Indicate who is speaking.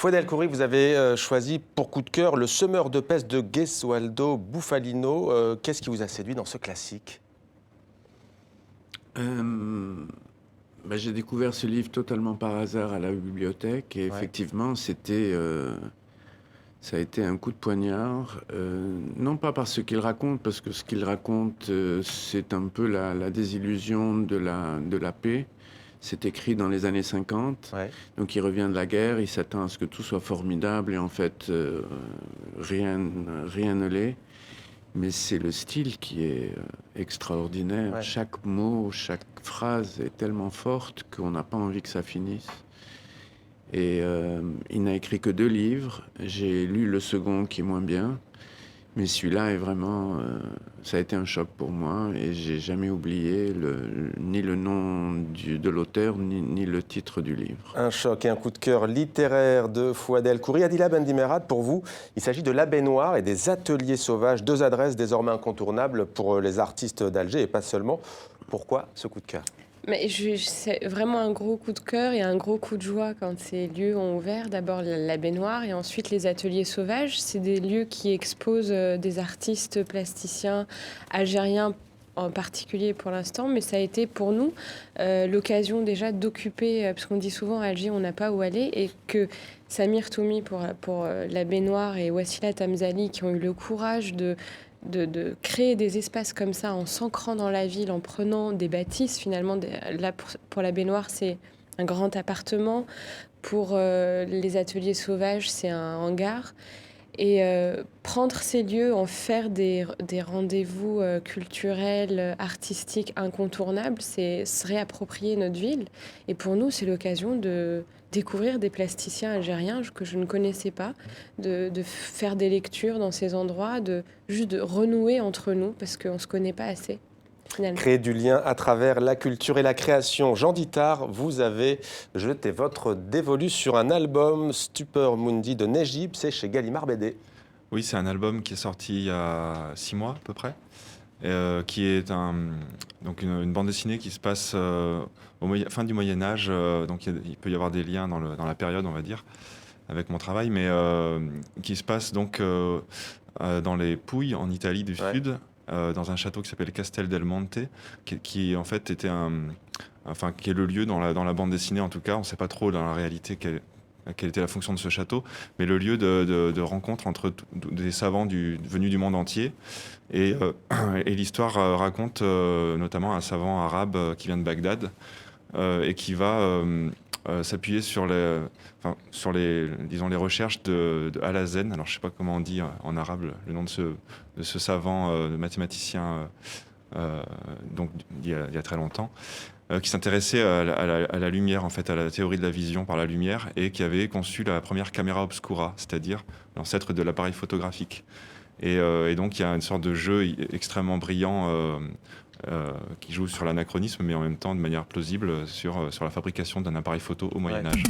Speaker 1: Fouad El Khoury, vous avez choisi pour coup de cœur Le semeur de peste de Gesualdo Bufalino. Qu'est-ce qui vous a séduit dans ce classique?
Speaker 2: J'ai découvert ce livre totalement par hasard à la bibliothèque et
Speaker 1: Ouais.
Speaker 2: effectivement, ça a été un coup de poignard. Non pas par ce qu'il raconte, parce que ce qu'il raconte, c'est un peu la désillusion de la paix. C'est écrit dans les années 50,
Speaker 1: Ouais.
Speaker 2: donc il revient de la guerre, il s'attend à ce que tout soit formidable et en fait, rien ne l'est. Mais c'est le style qui est extraordinaire.
Speaker 1: Ouais.
Speaker 2: Chaque mot, chaque phrase est tellement forte qu'on n'a pas envie que ça finisse. Et il n'a écrit que 2 livres. J'ai lu le second qui est moins bien. Mais celui-là est vraiment... ça a été un choc pour moi et j'ai jamais oublié ni le nom de l'auteur ni le titre du livre.
Speaker 1: Un choc et un coup de cœur littéraire de Fouad El Khoury. Adila Bendimerad, pour vous, il s'agit de La Baignoire et des Ateliers Sauvages, 2 adresses désormais incontournables pour les artistes d'Alger et pas seulement. Pourquoi ce coup de cœur?
Speaker 3: Mais c'est vraiment un gros coup de cœur et un gros coup de joie quand ces lieux ont ouvert. D'abord la baignoire et ensuite les ateliers sauvages. C'est des lieux qui exposent des artistes plasticiens algériens en particulier pour l'instant, mais ça a été pour nous l'occasion déjà d'occuper, parce qu'on dit souvent à Alger on n'a pas où aller, et que Samir Toumi pour la baignoire et Wassila Tamzali qui ont eu le courage de créer des espaces comme ça en s'ancrant dans la ville, en prenant des bâtisses finalement. Là, pour la baignoire, c'est un grand appartement. Pour les ateliers sauvages, c'est un hangar. Et prendre ces lieux, en faire des rendez-vous culturels, artistiques incontournables, c'est se réapproprier notre ville. Et pour nous, c'est l'occasion de découvrir des plasticiens algériens que je ne connaissais pas, de faire des lectures dans ces endroits, juste de renouer entre nous, parce qu'on ne se connaît pas assez, finalement.
Speaker 1: Créer du lien à travers la culture et la création. Jean Dittard, vous avez jeté votre dévolu sur un album, Stupor Mundi de Nejib, c'est chez Gallimard BD.
Speaker 4: Oui, c'est un album qui est sorti il y a 6 mois à peu près, qui est donc une bande dessinée qui se passe fin du Moyen-Âge, donc il peut y avoir des liens dans la période, on va dire, avec mon travail, mais qui se passe donc dans les Pouilles, en Italie du Sud, dans un château qui s'appelle Castel del Monte, qui en fait était qui est le lieu dans la bande dessinée, en tout cas, on ne sait pas trop dans la réalité quelle était la fonction de ce château, mais le lieu de rencontre entre des savants venus du monde entier. Et l'histoire raconte notamment un savant arabe qui vient de Bagdad et qui va s'appuyer sur les recherches de Al-Hazen. Alors je ne sais pas comment on dit en arabe le nom de ce savant mathématicien donc il y a très longtemps, qui s'intéressait à la lumière, en fait, à la théorie de la vision par la lumière, et qui avait conçu la première caméra obscura, c'est-à-dire l'ancêtre de l'appareil photographique. Et donc il y a une sorte de jeu extrêmement brillant qui joue sur l'anachronisme, mais en même temps de manière plausible sur la fabrication d'un appareil photo au Moyen-Âge.